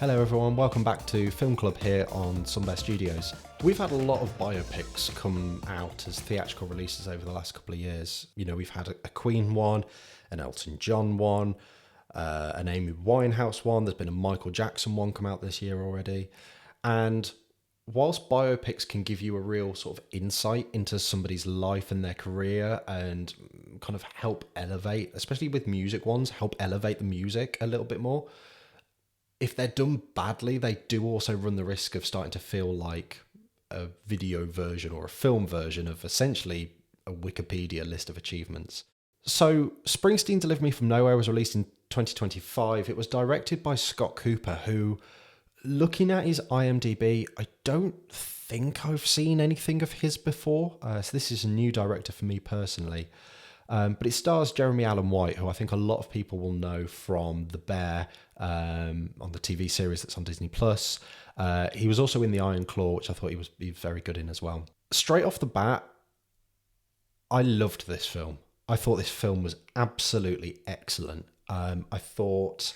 Hello everyone, welcome back to Film Club here on Sunbear Studios. We've had a lot of biopics come out as theatrical releases over the last couple of years. You know, we've had a Queen one, an Elton John one, an Amy Winehouse one, there's been a Michael Jackson one come out this year already. And whilst biopics can give you a real sort of insight into somebody's life and their career and kind of help elevate, especially with music ones, help elevate the music a little bit more, if they're done badly, they do also run the risk of starting to feel like a video version or a film version of essentially a Wikipedia list of achievements. So Springsteen Deliver Me From Nowhere was released in 2025. It was directed by Scott Cooper, who, looking at his IMDb, I don't think I've seen anything of his before. So this is a new director for me personally. But it stars Jeremy Allen White, who I think a lot of people will know from The Bear on the TV series that's on Disney+. He was also in The Iron Claw, which I thought he was very good in as well. Straight off the bat, I loved this film. I thought this film was absolutely excellent. I thought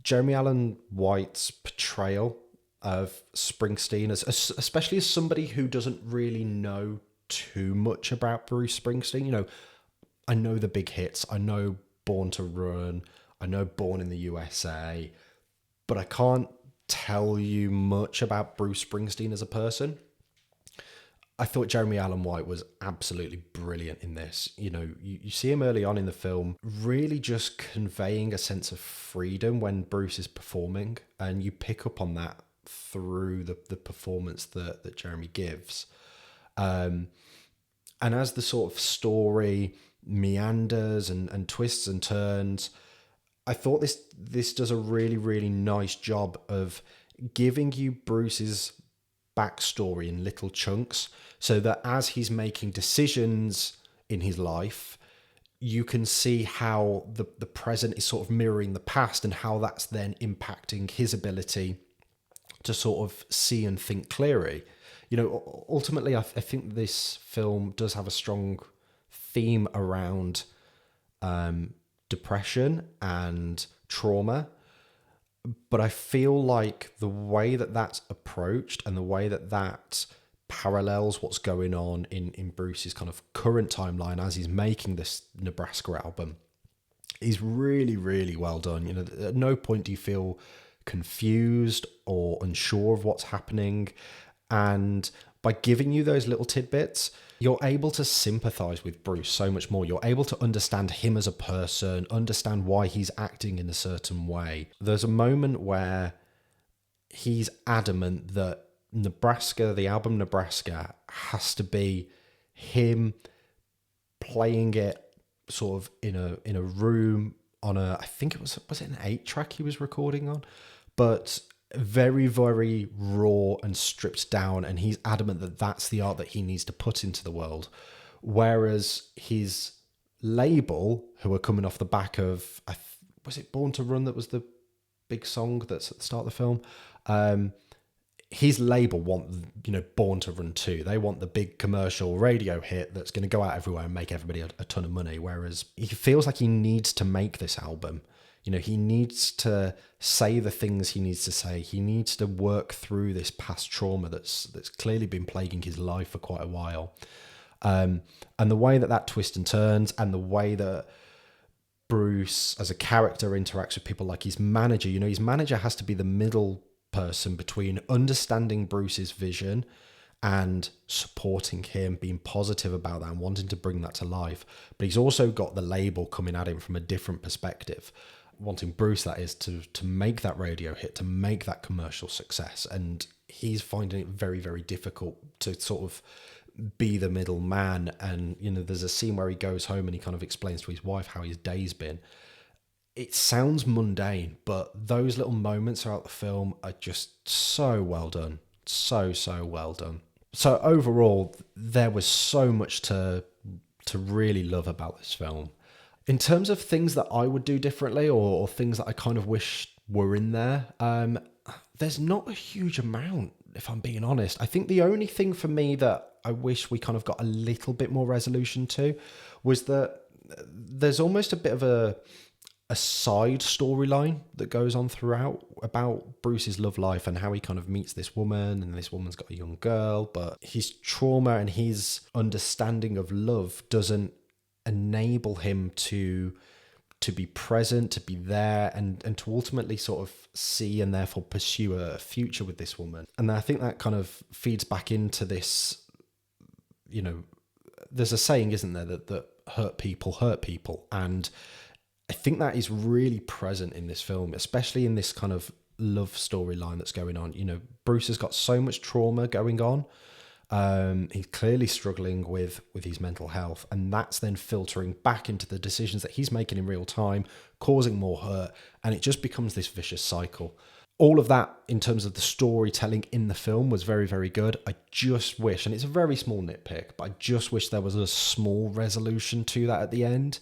Jeremy Allen White's portrayal of Springsteen, especially as somebody who doesn't really know too much about Bruce Springsteen, you know, I know the big hits. I know Born to Run. I know Born in the USA. But I can't tell you much about Bruce Springsteen as a person. I thought Jeremy Allen White was absolutely brilliant in this. You know, you see him early on in the film really just conveying a sense of freedom when Bruce is performing. And you pick up on that through the performance that Jeremy gives. And as the sort of story meanders and twists and turns, I thought this does a really, really nice job of giving you Bruce's backstory in little chunks so that as he's making decisions in his life, you can see how the present is sort of mirroring the past and how that's then impacting his ability to sort of see and think clearly. You know, ultimately, I think this film does have a strong theme around depression and trauma, but I feel like the way that that's approached and the way that parallels what's going on in Bruce's kind of current timeline as he's making this Nebraska album is really, really well done. You know, at no point do you feel confused or unsure of what's happening, and by giving you those little tidbits, you're able to sympathize with Bruce so much more. You're able to understand him as a person, understand why he's acting in a certain way. There's a moment where he's adamant that Nebraska, the album Nebraska, has to be him playing it sort of in a room on I think it was it an 8-track he was recording on? But very, very raw and stripped down, and he's adamant that that's the art that he needs to put into the world. Whereas his label, who are coming off the back of, was it Born to Run that was the big song that's at the start of the film? His label want, you know, Born to Run 2. They want the big commercial radio hit that's going to go out everywhere and make everybody a ton of money. Whereas he feels like he needs to make this album. You know, he needs to say the things he needs to say. He needs to work through this past trauma that's clearly been plaguing his life for quite a while. And the way that twists and turns, and the way that Bruce as a character interacts with people like his manager. You know, his manager has to be the middle person between understanding Bruce's vision and supporting him, being positive about that and wanting to bring that to life. But he's also got the label coming at him from a different perspective, wanting Bruce, that is, to make that radio hit, to make that commercial success. And he's finding it very, very difficult to sort of be the middle man. And, you know, there's a scene where he goes home and he kind of explains to his wife how his day's been. It sounds mundane, but those little moments throughout the film are just so well done. So well done. So overall, there was so much to really love about this film. In terms of things that I would do differently, or things that I kind of wish were in there, there's not a huge amount, if I'm being honest. I think the only thing for me that I wish we kind of got a little bit more resolution to was that there's almost a bit of a a side storyline that goes on throughout about Bruce's love life and how he kind of meets this woman, and this woman's got a young girl, but his trauma and his understanding of love doesn't enable him to be present, to be there, and to ultimately sort of see and therefore pursue a future with this woman. And I think that kind of feeds back into this, you know, there's a saying, isn't there, that hurt people. And I think that is really present in this film, especially in this kind of love storyline that's going on. You know, Bruce has got so much trauma going on. He's clearly struggling with his mental health, and that's then filtering back into the decisions that he's making in real time, causing more hurt, and it just becomes this vicious cycle. All of that in terms of the storytelling in the film was very, very good. I just wish, and it's a very small nitpick, but I just wish there was a small resolution to that at the end,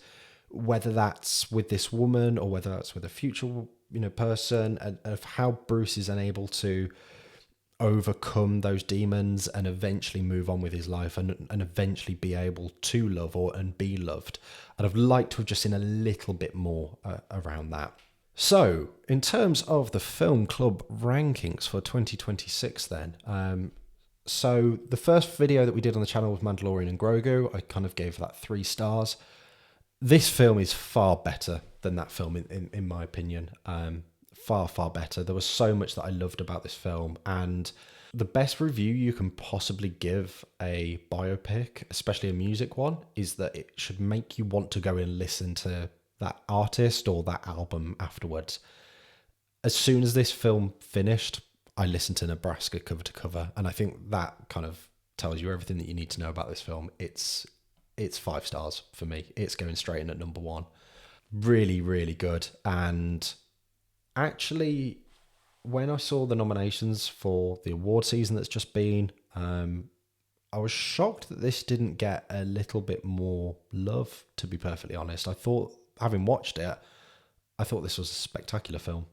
whether that's with this woman or whether that's with a future, you know, person, and of how Bruce is unable to overcome those demons and eventually move on with his life and eventually be able to love and be loved. And I'd like to have just seen a little bit more around that. So in terms of the film club rankings for 2026 then, so the first video that we did on the channel was Mandalorian and Grogu. I kind of gave that 3 stars. This film is far better than that film in my opinion. Far better. There was so much that I loved about this film, and the best review you can possibly give a biopic, especially a music one, is that it should make you want to go and listen to that artist or that album afterwards. As soon as this film finished, I listened to Nebraska cover to cover, and I think that kind of tells you everything that you need to know about this film. It's 5 stars for me. It's going straight in at number 1. Really, really good. And actually, when I saw the nominations for the award season that's just been, I was shocked that this didn't get a little bit more love, to be perfectly honest. I thought, having watched it, I thought this was a spectacular film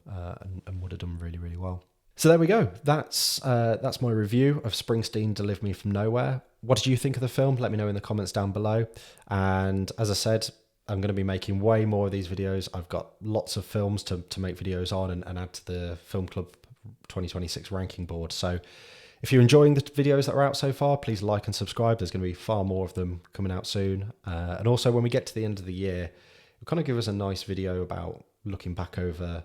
and would have done really, really well. So there we go. That's my review of Springsteen, Deliver Me From Nowhere. What did you think of the film? Let me know in the comments down below. And as I said, I'm going to be making way more of these videos. I've got lots of films to make videos on and add to the Film Club 2026 ranking board. So if you're enjoying the videos that are out so far, please like and subscribe. There's going to be far more of them coming out soon. And also when we get to the end of the year, it'll kind of give us a nice video about looking back over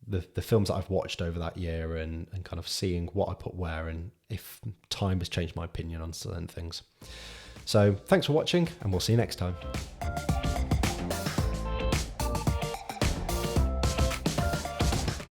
the films that I've watched over that year and kind of seeing what I put where and if time has changed my opinion on certain things. So thanks for watching, and we'll see you next time.